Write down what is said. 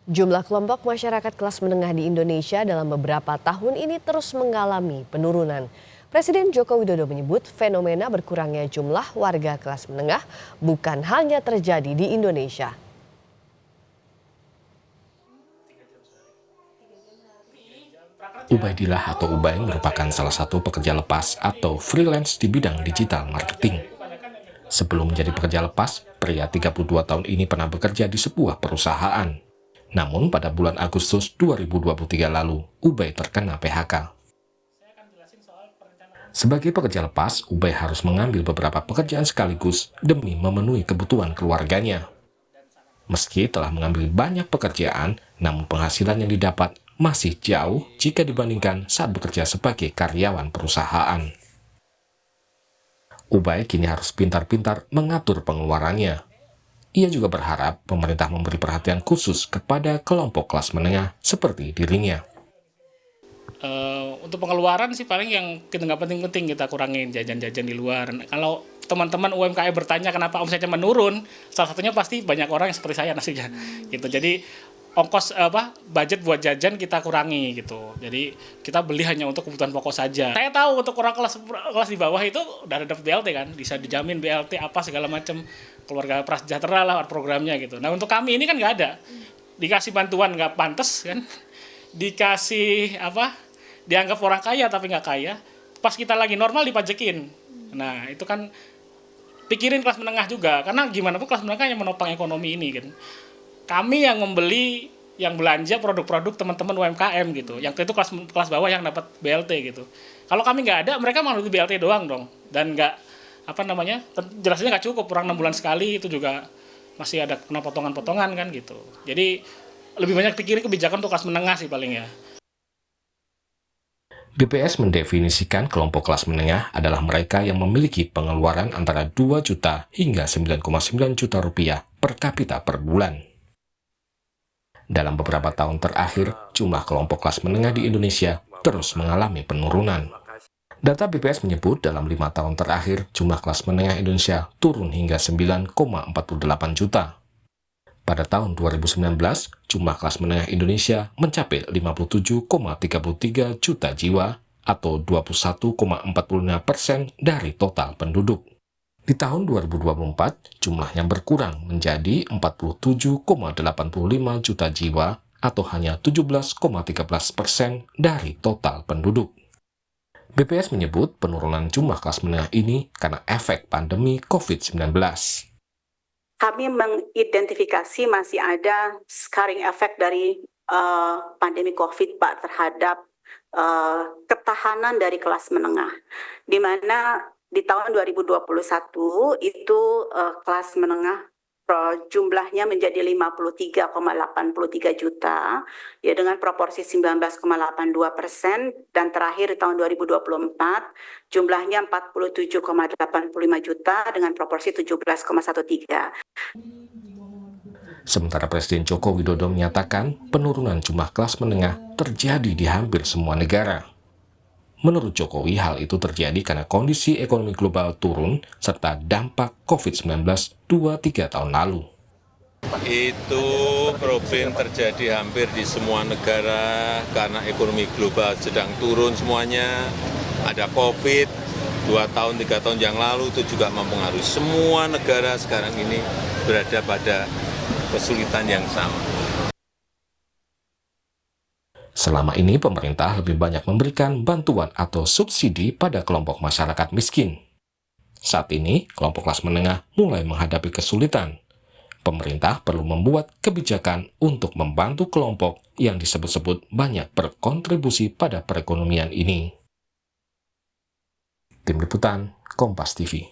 Jumlah kelompok masyarakat kelas menengah di Indonesia dalam beberapa tahun ini terus mengalami penurunan. Presiden Joko Widodo menyebut fenomena berkurangnya jumlah warga kelas menengah bukan hanya terjadi di Indonesia. Ubaidillah atau Ubay merupakan salah satu pekerja lepas atau freelance di bidang digital marketing. Sebelum menjadi pekerja lepas, pria 32 tahun ini pernah bekerja di sebuah perusahaan. Namun pada bulan Agustus 2023 lalu, Ubay terkena PHK. Sebagai pekerja lepas, Ubay harus mengambil beberapa pekerjaan sekaligus demi memenuhi kebutuhan keluarganya. Meski telah mengambil banyak pekerjaan, namun penghasilan yang didapat masih jauh jika dibandingkan saat bekerja sebagai karyawan perusahaan. Ubay kini harus pintar-pintar mengatur pengeluarannya. Ia juga berharap pemerintah memberi perhatian khusus kepada kelompok kelas menengah seperti dirinya. Untuk pengeluaran sih paling yang kita nggak penting-penting kita kurangin jajan-jajan di luar. Kalau teman-teman UMKM bertanya kenapa omsetnya menurun, salah satunya pasti banyak orang yang seperti saya nasibnya. Gitu. Jadi ongkos budget buat jajan kita kurangi gitu. Jadi kita beli hanya untuk kebutuhan pokok saja. Saya tahu untuk orang kelas di bawah itu udah ada BLT kan, bisa dijamin BLT apa segala macam, keluarga prasejahtera lah programnya gitu. Nah untuk kami ini kan nggak ada, dikasih bantuan nggak pantas kan, dikasih dianggap orang kaya tapi nggak kaya. Pas kita lagi normal dipajekin. Nah itu kan pikirin kelas menengah juga, karena gimana pun kelas menengah yang menopang ekonomi ini kan. Kami yang membeli, yang belanja produk-produk teman-teman UMKM gitu. Yang itu kelas bawah yang dapat BLT gitu. Kalau kami nggak ada, mereka malah BLT doang dong. Dan nggak, jelasnya nggak cukup. Kurang 6 bulan sekali itu juga masih ada kena potongan-potongan kan gitu. Jadi lebih banyak pikirin kebijakan untuk kelas menengah sih paling ya. BPS mendefinisikan kelompok kelas menengah adalah mereka yang memiliki pengeluaran antara 2 juta hingga 9,9 juta rupiah per kapita per bulan. Dalam beberapa tahun terakhir, jumlah kelompok kelas menengah di Indonesia terus mengalami penurunan. Data BPS menyebut dalam 5 tahun terakhir, jumlah kelas menengah Indonesia turun hingga 9,48 juta. Pada tahun 2019, jumlah kelas menengah Indonesia mencapai 57,33 juta jiwa atau 21,45% dari total penduduk. Di tahun 2024, jumlahnya berkurang menjadi 47,85 juta jiwa atau hanya 17,13% dari total penduduk. BPS menyebut penurunan jumlah kelas menengah ini karena efek pandemi COVID-19. Kami mengidentifikasi masih ada scarring effect dari pandemi COVID, Pak, terhadap ketahanan dari kelas menengah, di mana di tahun 2021 itu kelas menengah jumlahnya menjadi 53,83 juta, ya dengan proporsi 19,82%, dan terakhir di tahun 2024 jumlahnya 47,85 juta dengan proporsi 17,13. Sementara Presiden Joko Widodo menyatakan penurunan jumlah kelas menengah terjadi di hampir semua negara. Menurut Jokowi, hal itu terjadi karena kondisi ekonomi global turun serta dampak COVID-19 2-3 tahun lalu. Itu problem terjadi hampir di semua negara karena ekonomi global sedang turun semuanya. Ada COVID 2 tahun, 3 tahun yang lalu itu juga mempengaruhi semua negara sekarang ini berada pada kesulitan yang sama. Selama ini pemerintah lebih banyak memberikan bantuan atau subsidi pada kelompok masyarakat miskin. Saat ini, kelompok kelas menengah mulai menghadapi kesulitan. Pemerintah perlu membuat kebijakan untuk membantu kelompok yang disebut-sebut banyak berkontribusi pada perekonomian ini. Tim Liputan, Kompas TV.